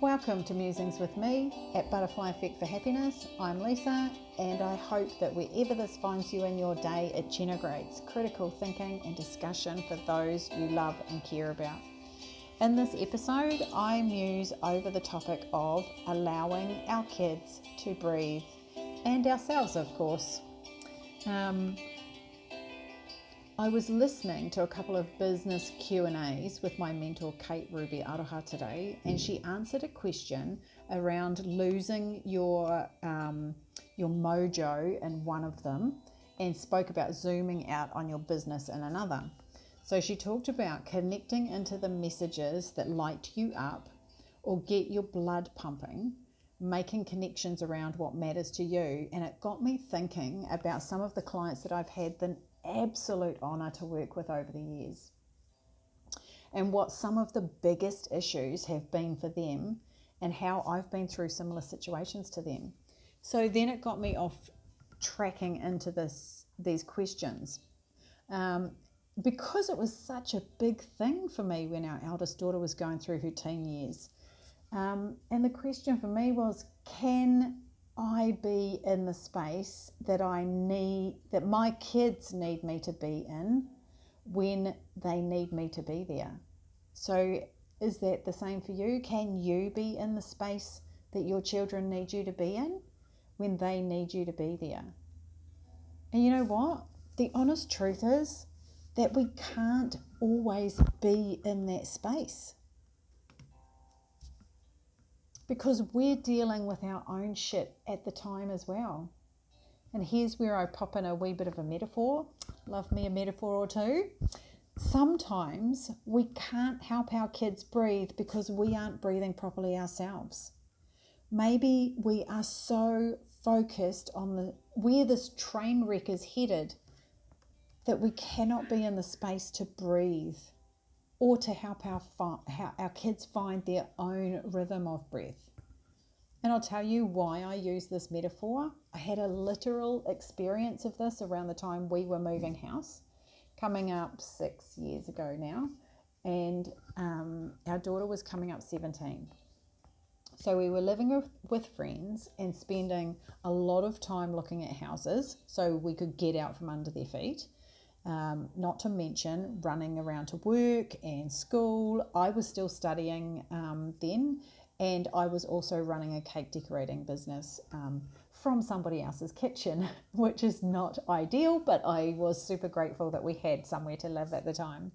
Welcome to Musings with me at Butterfly Effect for Happiness. I'm Lisa, and I hope that wherever this finds you in your day, it generates critical thinking and discussion for those you love and care about. In this episode, I muse over the topic of allowing our kids to breathe, and ourselves, of course. I was listening to a couple of business Q&As with my mentor Kate Ruby Aroha today, and she answered a question around losing your mojo in one of them and spoke about zooming out on your business in another. So she talked about connecting into the messages that light you up or get your blood pumping, making connections around what matters to you. And it got me thinking about some of the clients that I've had the absolute honor to work with over the years and what some of the biggest issues have been for them and how I've been through similar situations to them. So then it got me off tracking into these questions because it was such a big thing for me when our eldest daughter was going through her teen years. And the question for me was, can I be in the space that that my kids need me to be in when they need me to be there? So is that the same for you? Can you be in the space that your children need you to be in when they need you to be there? And you know what? The honest truth is that we can't always be in that space, because we're dealing with our own shit at the time as well. And here's where I pop in a wee bit of a metaphor. Love me a metaphor or two. Sometimes we can't help our kids breathe because we aren't breathing properly ourselves. Maybe we are so focused on where this train wreck is headed that we cannot be in the space to breathe or to help our kids find their own rhythm of breath. And I'll tell you why I use this metaphor. I had a literal experience of this around the time we were moving house, coming up 6 years ago now, and our daughter was coming up 17. So we were living with friends and spending a lot of time looking at houses so we could get out from under their feet. Not to mention running around to work and school. I was still studying then, and I was also running a cake decorating business from somebody else's kitchen, which is not ideal, but I was super grateful that we had somewhere to live at the time.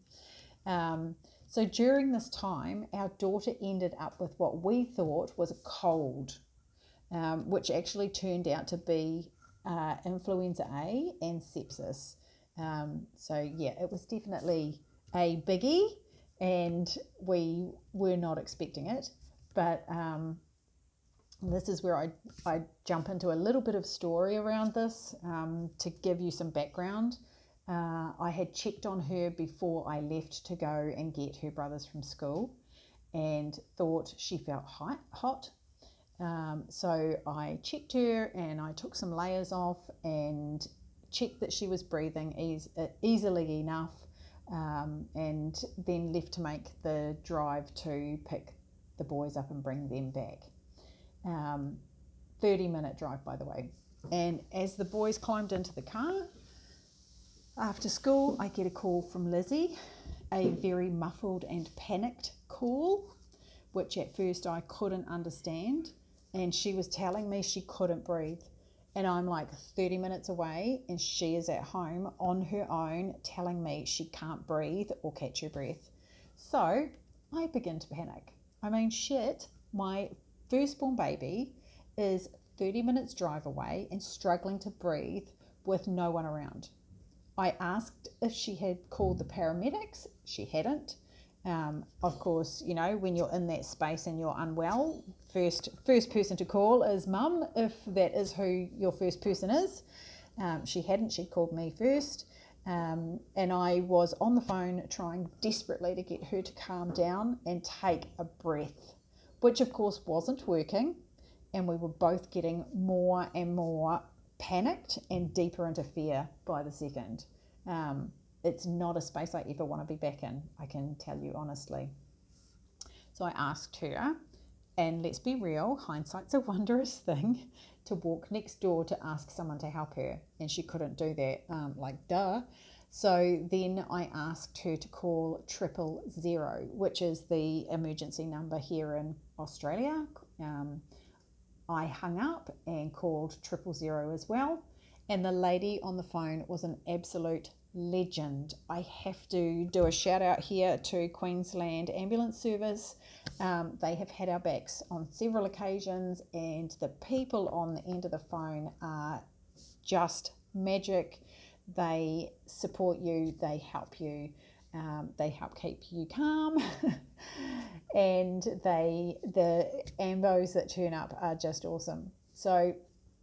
So during this time, our daughter ended up with what we thought was a cold, which actually turned out to be influenza A and sepsis. So yeah, it was definitely a biggie, and we were not expecting it. But this is where I jump into a little bit of story around this to give you some background. I had checked on her before I left to go and get her brothers from school and thought she felt hot. So I checked her and I took some layers off and checked that she was breathing easily enough, and then left to make the drive to pick the boys up and bring them back. 30-minute drive, by the way. And as the boys climbed into the car after school, I get a call from Lizzie, a very muffled and panicked call, which at first I couldn't understand, and she was telling me she couldn't breathe. And I'm like 30 minutes away and she is at home on her own telling me she can't breathe or catch her breath. So I begin to panic. I mean, shit, my firstborn baby is 30 minutes drive away and struggling to breathe with no one around. I asked if she had called the paramedics. She hadn't. Of course, you know, when you're in that space and you're unwell, first person to call is mum, if that is who your first person is. She hadn't. She called me first, and I was on the phone trying desperately to get her to calm down and take a breath, which of course wasn't working, and we were both getting more and more panicked and deeper into fear by the second. It's not a space I ever want to be back in, I can tell you honestly. So I asked her, And let's be real, hindsight's a wondrous thing, to walk next door to ask someone to help her. And she couldn't do that, duh. So then I asked her to call 000, which is the emergency number here in Australia. I hung up and called 000 as well. And the lady on the phone was an absolute legend. I have to do a shout out here to Queensland Ambulance Service. They have had our backs on several occasions, and the people on the end of the phone are just magic. They support you, they help you, they help keep you calm, and the ambos that turn up are just awesome. So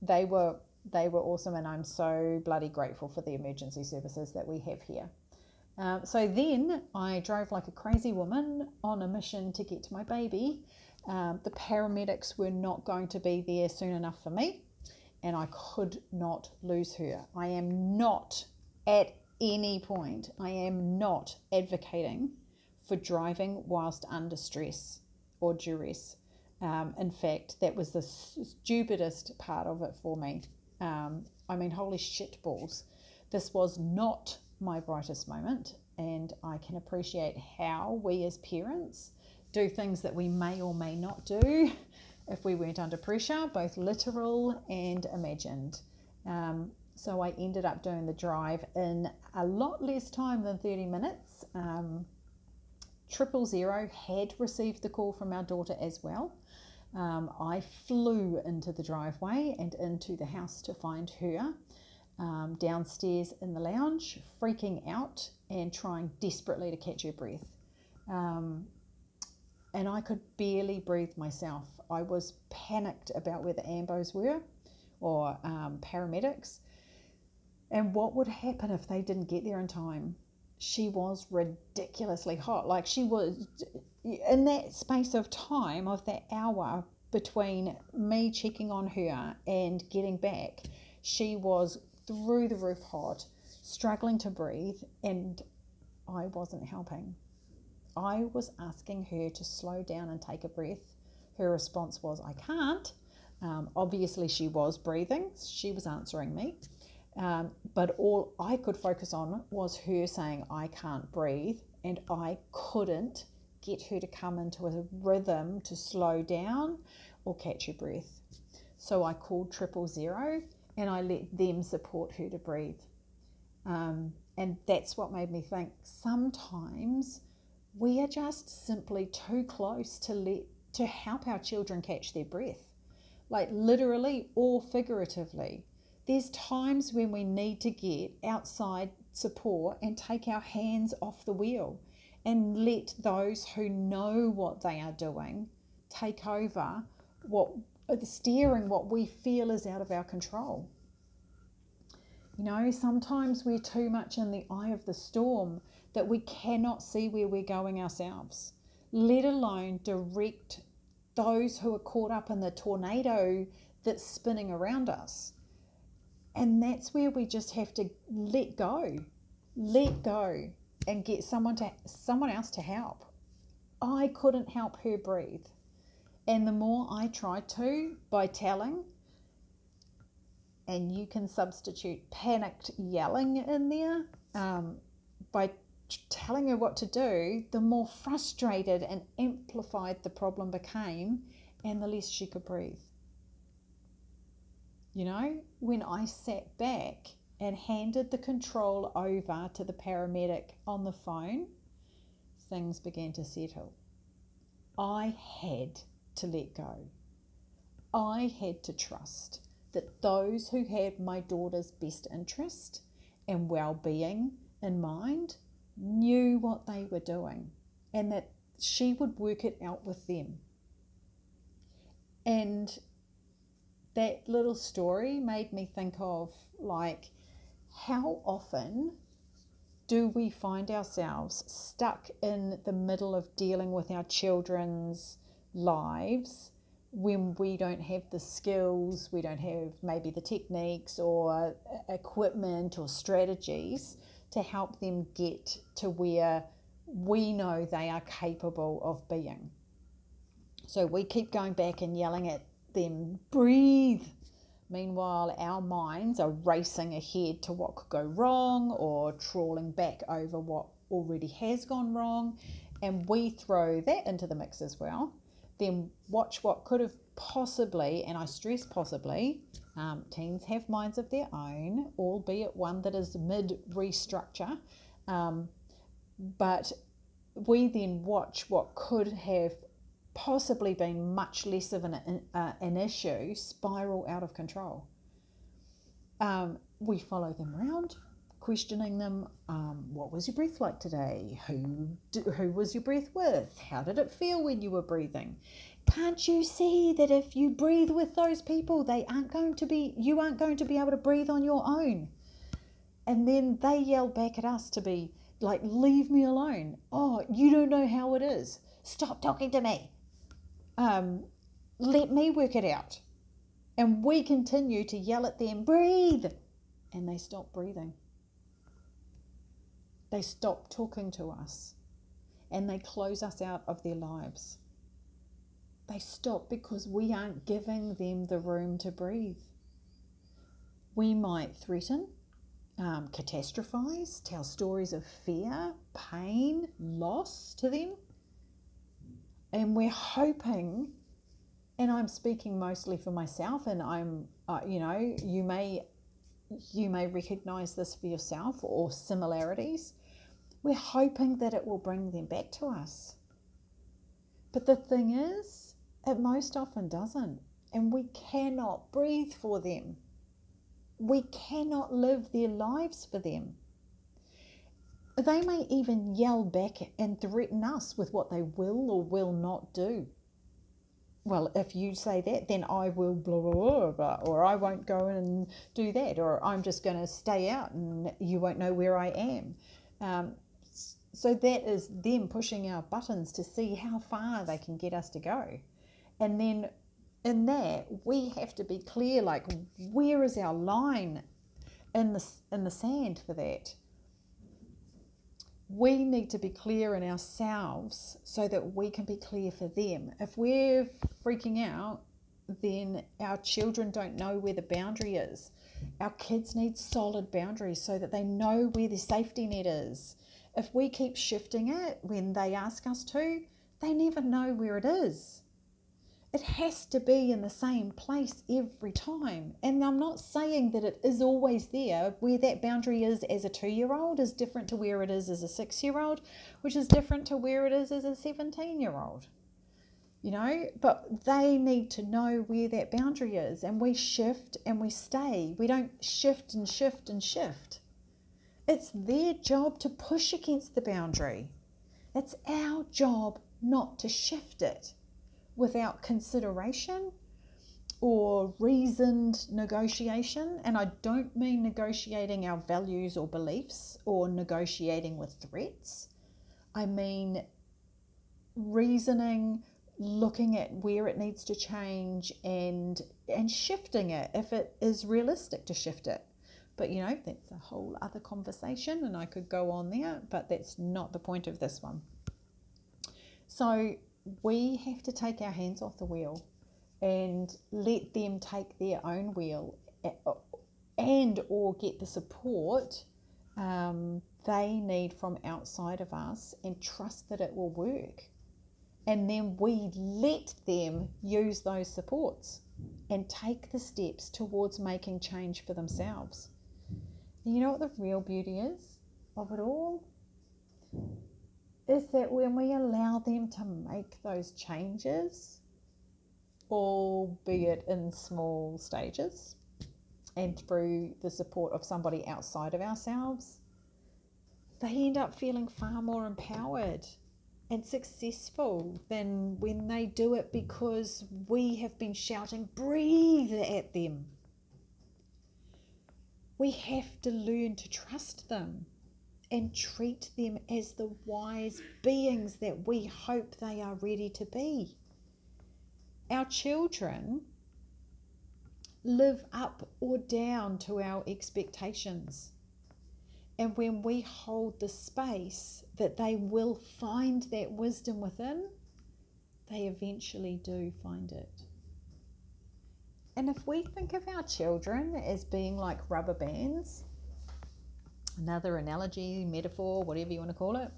they were awesome, and I'm so bloody grateful for the emergency services that we have here. So then I drove like a crazy woman on a mission to get to my baby. The paramedics were not going to be there soon enough for me, and I could not lose her. I am not, at any point, I am not advocating for driving whilst under stress or duress. In fact, that was the stupidest part of it for me. Holy shit balls. This was not my brightest moment, and I can appreciate how we as parents do things that we may or may not do if we weren't under pressure, both literal and imagined. So I ended up doing the drive in a lot less time than 30 minutes. 000 had received the call from our daughter as well. I flew into the driveway and into the house to find her, downstairs in the lounge, freaking out and trying desperately to catch her breath. And I could barely breathe myself. I was panicked about where the ambos were, or paramedics, and what would happen if they didn't get there in time. She was ridiculously hot. Like, she was, in that space of time, of that hour between me checking on her and getting back, she was through the roof hot, struggling to breathe, and I wasn't helping. I was asking her to slow down and take a breath. Her response was, I can't. Obviously she was breathing. She was answering me. But all I could focus on was her saying, I can't breathe. And I couldn't get her to come into a rhythm to slow down or catch her breath. So I called 000 and I let them support her to breathe. And that's what made me think, sometimes we are just simply too close to help our children catch their breath, like literally or figuratively. There's times when we need to get outside support and take our hands off the wheel and let those who know what they are doing take over steering what we feel is out of our control. Sometimes we're too much in the eye of the storm that we cannot see where we're going ourselves, let alone direct those who are caught up in the tornado that's spinning around us. And that's where we just have to let go and get someone else to help. I couldn't help her breathe. And the more I tried to, by telling, and you can substitute panicked yelling in there, by telling her what to do, the more frustrated and amplified the problem became, and the less she could breathe. When I sat back and handed the control over to the paramedic on the phone, things began to settle. I had to let go. I had to trust that those who had my daughter's best interest and well-being in mind knew what they were doing, and that she would work it out with them. And that little story made me think of, like, how often do we find ourselves stuck in the middle of dealing with our children's lives when we don't have the skills, we don't have maybe the techniques or equipment or strategies to help them get to where we know they are capable of being. So we keep going back and yelling at them, breathe. Meanwhile, our minds are racing ahead to what could go wrong or trawling back over what already has gone wrong. And we throw that into the mix as well. Then watch what could have possibly, and I stress possibly, teens have minds of their own, albeit one that is mid-restructure. But we then watch what could have possibly been much less of an issue spiral out of control. We follow them around, questioning them. What was your breath like today? Who was your breath with? How did it feel when you were breathing? Can't you see that if you breathe with those people, you aren't going to be able to breathe on your own? And then they yell back at us to be like, leave me alone. Oh, you don't know how it is. Stop talking to me. Let me work it out. And we continue to yell at them, breathe. And they stop breathing. They stop talking to us. And they close us out of their lives. They stop because we aren't giving them the room to breathe. We might threaten, catastrophize, tell stories of fear, pain, loss to them. And we're hoping, and I'm speaking mostly for myself, and I'm, you may recognize this for yourself or similarities. We're hoping that it will bring them back to us. But the thing is, it most often doesn't. And we cannot breathe for them. We cannot live their lives for them. They may even yell back and threaten us with what they will or will not do. Well, if you say that, then I will blah, blah, blah, blah, or I won't go and do that, or I'm just going to stay out and you won't know where I am. So that is them pushing our buttons to see how far they can get us to go. And then in that, we have to be clear, like, where is our line in the sand for that? We need to be clear in ourselves so that we can be clear for them. If we're freaking out, then our children don't know where the boundary is. Our kids need solid boundaries so that they know where the safety net is. If we keep shifting it when they ask us to, they never know where it is. It has to be in the same place every time. And I'm not saying that it is always there. Where that boundary is as a 2-year-old is different to where it is as a 6-year-old, which is different to where it is as a 17-year-old. But they need to know where that boundary is. And we shift and we stay. We don't shift and shift and shift. It's their job to push against the boundary. It's our job not to shift it without consideration or reasoned negotiation. And I don't mean negotiating our values or beliefs or negotiating with threats. I mean reasoning, looking at where it needs to change and shifting it if it is realistic to shift it. But that's a whole other conversation and I could go on there, but that's not the point of this one. So we have to take our hands off the wheel and let them take their own wheel and or get the support they need from outside of us and trust that it will work. And then we let them use those supports and take the steps towards making change for themselves. And you know what the real beauty is of it all? Is that when we allow them to make those changes, albeit in small stages and through the support of somebody outside of ourselves, they end up feeling far more empowered and successful than when they do it because we have been shouting breathe at them. We have to learn to trust them and treat them as the wise beings that we hope they are ready to be. Our children live up or down to our expectations. And when we hold the space that they will find that wisdom within, they eventually do find it. And if we think of our children as being like rubber bands, another analogy, metaphor, whatever you want to call it,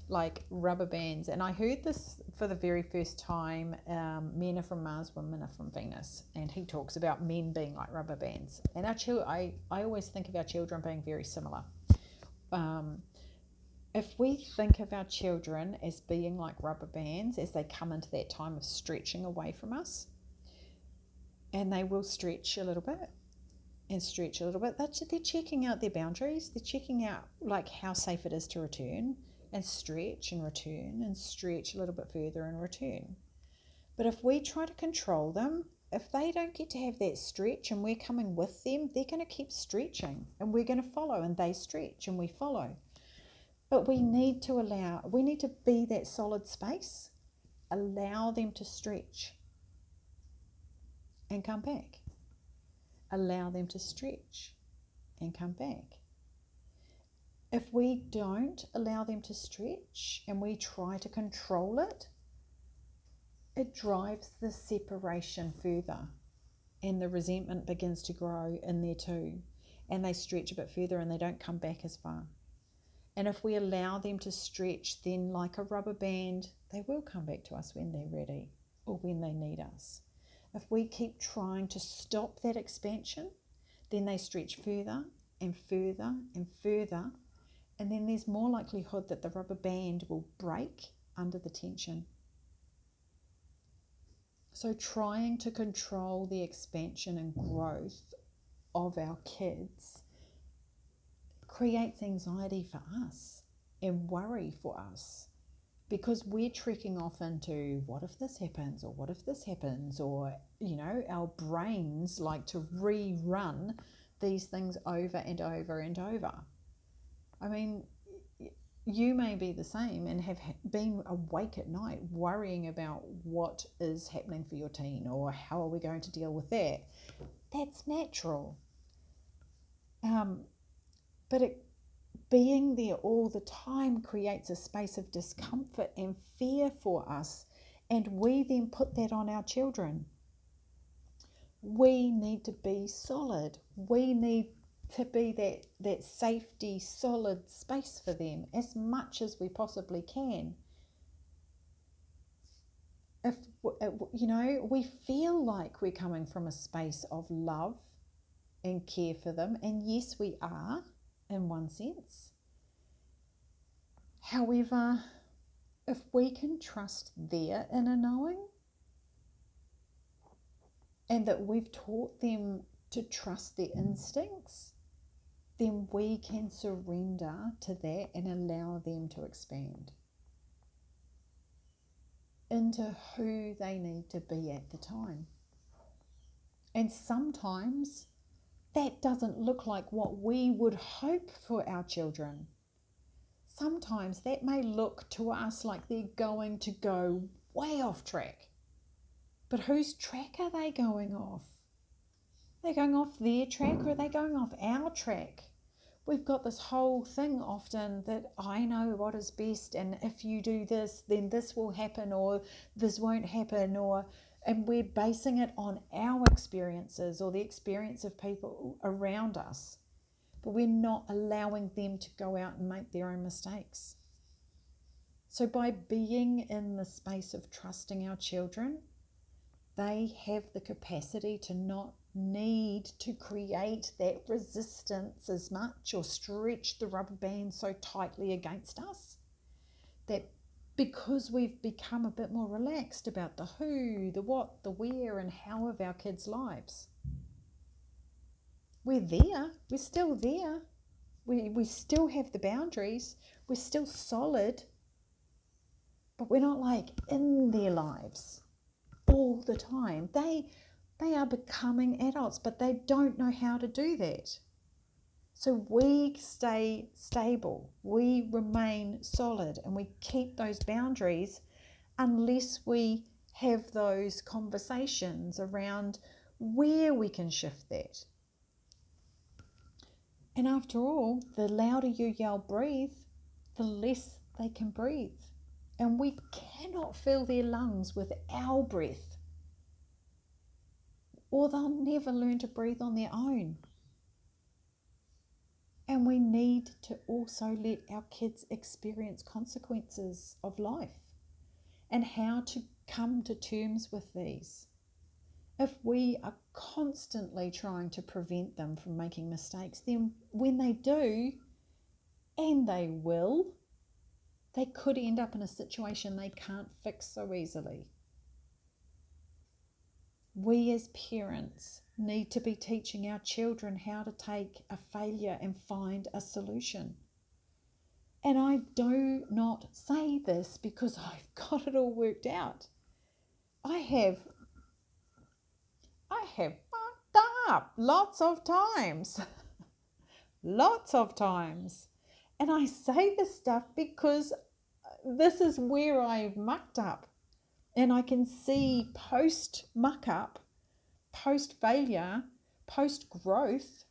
like rubber bands. And I heard this for the very first time. Men are from Mars, women are from Venus, and he talks about men being like rubber bands. And our I always think of our children being very similar. If we think of our children as being like rubber bands as they come into that time of stretching away from us, and they will stretch a little bit and stretch a little bit, they're checking out their boundaries, they're checking out like how safe it is to return, and stretch and return and stretch a little bit further and return. But if we try to control them, if they don't get to have that stretch and we're coming with them, they're going to keep stretching and we're going to follow, and they stretch and we follow. But we need to be that solid space, allow them to stretch and come back. Allow them to stretch and come back. If we don't allow them to stretch and we try to control it, it drives the separation further, and the resentment begins to grow in there too, and they stretch a bit further and they don't come back as far. And if we allow them to stretch, then like a rubber band, they will come back to us when they're ready or when they need us. If we keep trying to stop that expansion, then they stretch further and further and further, and then there's more likelihood that the rubber band will break under the tension. So trying to control the expansion and growth of our kids creates anxiety for us and worry for us, because we're trekking off into what if this happens, or what if this happens, or our brains like to rerun these things over and over and over. I mean, you may be the same and have been awake at night worrying about what is happening for your teen, or how are we going to deal with that. That's natural. But being there all the time creates a space of discomfort and fear for us, and we then put that on our children. We need to be solid. We need to be that safety, solid space for them as much as we possibly can. If we feel like we're coming from a space of love and care for them, and yes, we are in one sense. However, if we can trust their inner knowing, and that we've taught them to trust their instincts, then we can surrender to that and allow them to expand into who they need to be at the time. And sometimes that doesn't look like what we would hope for our children. Sometimes that may look to us like they're going to go way off track. But whose track are they going off? Are they going off their track, or are they going off our track? We've got this whole thing often that I know what is best, and if you do this, then this will happen, or this won't happen, and we're basing it on our experiences or the experience of people around us. But we're not allowing them to go out and make their own mistakes. So by being in the space of trusting our children, they have the capacity to not need to create that resistance as much, or stretch the rubber band so tightly against us, that because we've become a bit more relaxed about the who, the what, the where and how of our kids' lives. We're there, we're still there, we still have the boundaries, we're still solid, but we're not like in their lives all the time. They are becoming adults, but they don't know how to do that. So we stay stable, we remain solid, and we keep those boundaries unless we have those conversations around where we can shift that. And after all, the louder you yell breathe, the less they can breathe. And we cannot fill their lungs with our breath, or they'll never learn to breathe on their own. And we need to also let our kids experience consequences of life and how to come to terms with these. If we are constantly trying to prevent them from making mistakes, then when they do, and they will, they could end up in a situation they can't fix so easily. We as parents need to be teaching our children how to take a failure and find a solution. And I do not say this because I've got it all worked out. I have fucked up lots of times. Lots of times. And I say this stuff because this is where I've mucked up. And I can see post muck up, post failure, post growth,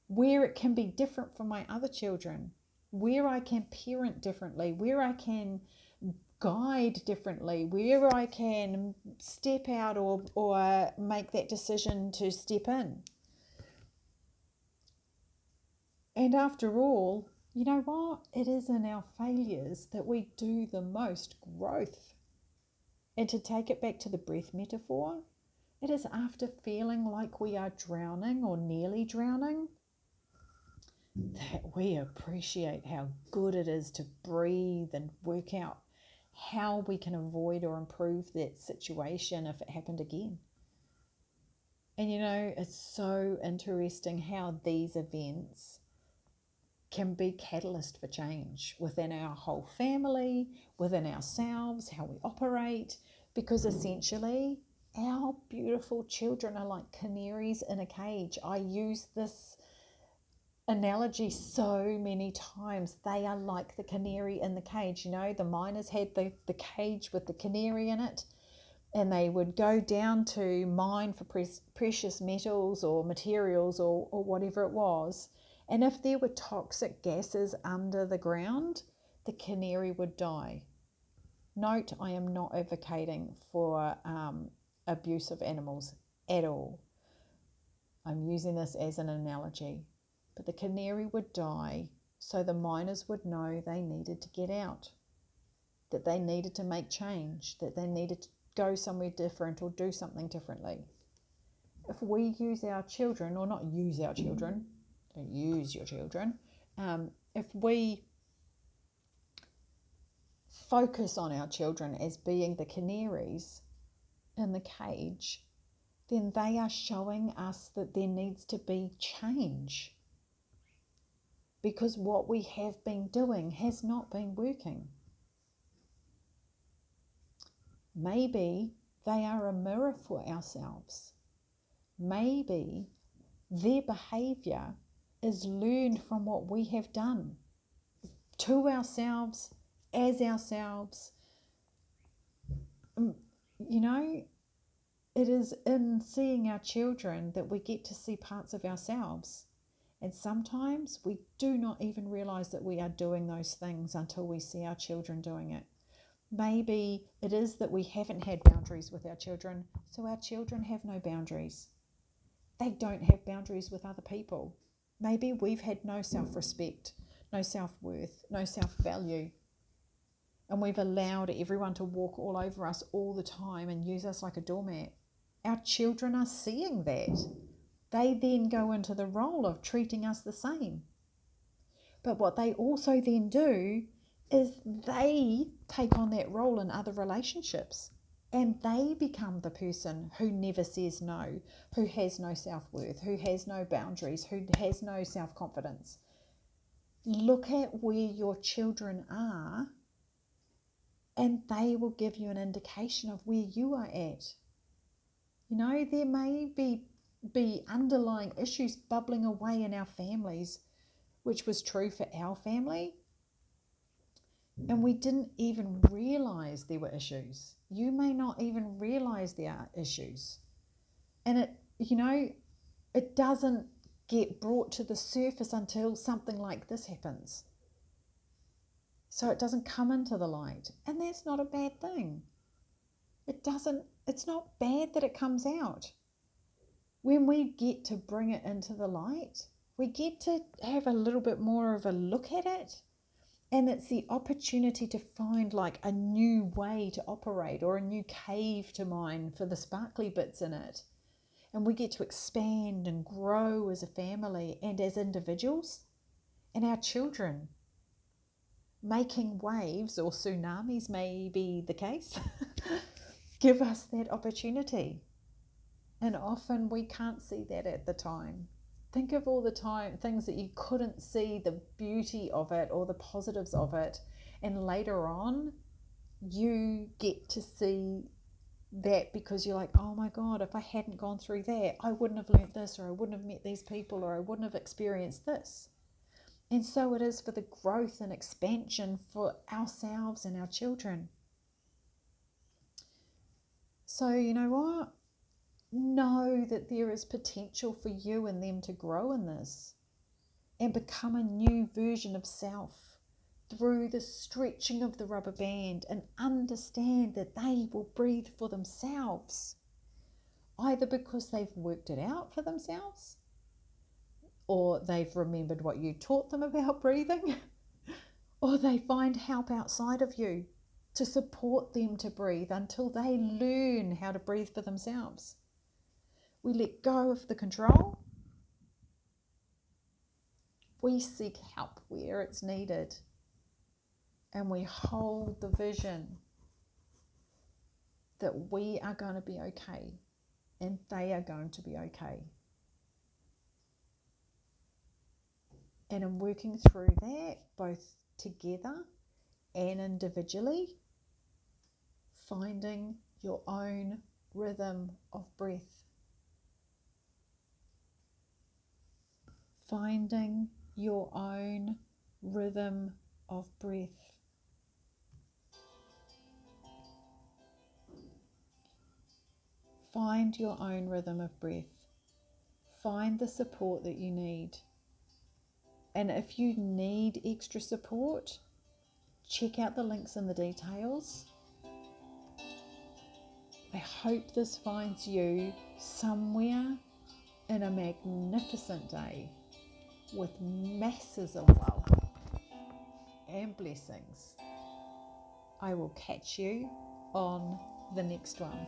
where it can be different from my other children, where I can parent differently, where I can guide differently, where I can step out or make that decision to step in. And after all, you know what? It is in our failures that we do the most growth. And to take it back to the breath metaphor, it is after feeling like we are drowning or nearly drowning that we appreciate how good it is to breathe and work out how we can avoid or improve that situation if it happened again. And you know, it's so interesting how these events can be catalyst for change within our whole family, within ourselves, how we operate, because essentially our beautiful children are like canaries in a cage. I use this analogy so many times. They are like the canary in the cage. You know, the miners had the cage with the canary in it, and they would go down to mine for precious metals or materials or whatever it was. And if there were toxic gases under the ground, the canary would die. Note, I am not advocating for abuse of animals at all. I'm using this as an analogy. But the canary would die, so the miners would know they needed to get out, that they needed to make change, that they needed to go somewhere different or do something differently. If we use our children, or not use our children, don't use your children, if we focus on our children as being the canaries in the cage, then they are showing us that there needs to be change, because what we have been doing has not been working. Maybe they are a mirror for ourselves. Maybe their behavior is learned from what we have done to ourselves, as ourselves. You know, it is in seeing our children that we get to see parts of ourselves. And sometimes we do not even realize that we are doing those things until we see our children doing it. Maybe it is that we haven't had boundaries with our children, so our children have no boundaries. They don't have boundaries with other people. Maybe we've had no self-respect, no self-worth, no self-value, and we've allowed everyone to walk all over us all the time and use us like a doormat. Our children are seeing that. They then go into the role of treating us the same. But what they also then do is they take on that role in other relationships, and they become the person who never says no, who has no self-worth, who has no boundaries, who has no self-confidence. Look at where your children are, and they will give you an indication of where you are at. You know, there may be underlying issues bubbling away in our families, which was true for our family, and we didn't even realize there were issues. You may not even realize there are issues. And it doesn't get brought to the surface until something like this happens. so it doesn't come into the light. And that's not a bad thing. It's not bad that it comes out. When we get to bring it into the light, we get to have a little bit more of a look at it. And it's the opportunity to find like a new way to operate or a new cave to mine for the sparkly bits in it. And we get to expand and grow as a family and as individuals, and our children. Making waves, or tsunamis may be the case, give us that opportunity. And often we can't see that at the time. Think of all the things that you couldn't see the beauty of it or the positives of it, and later on you get to see that because you're like, oh my God, if I hadn't gone through that, I wouldn't have learnt this, or I wouldn't have met these people, or I wouldn't have experienced this. And so it is for the growth and expansion for ourselves and our children. So you know what? Know that there is potential for you and them to grow in this and become a new version of self through the stretching of the rubber band, and understand that they will breathe for themselves, either because they've worked it out for themselves, or they've remembered what you taught them about breathing, or they find help outside of you to support them to breathe until they learn how to breathe for themselves. We let go of the control. We seek help where it's needed. And we hold the vision that we are going to be okay and they are going to be okay. And in working through that, both together and individually, finding your own rhythm of breath. Finding your own rhythm of breath. Find your own rhythm of breath. Find the support that you need. And if you need extra support, check out the links in the details. I hope this finds you somewhere in a magnificent day with masses of love and blessings. I will catch you on the next one.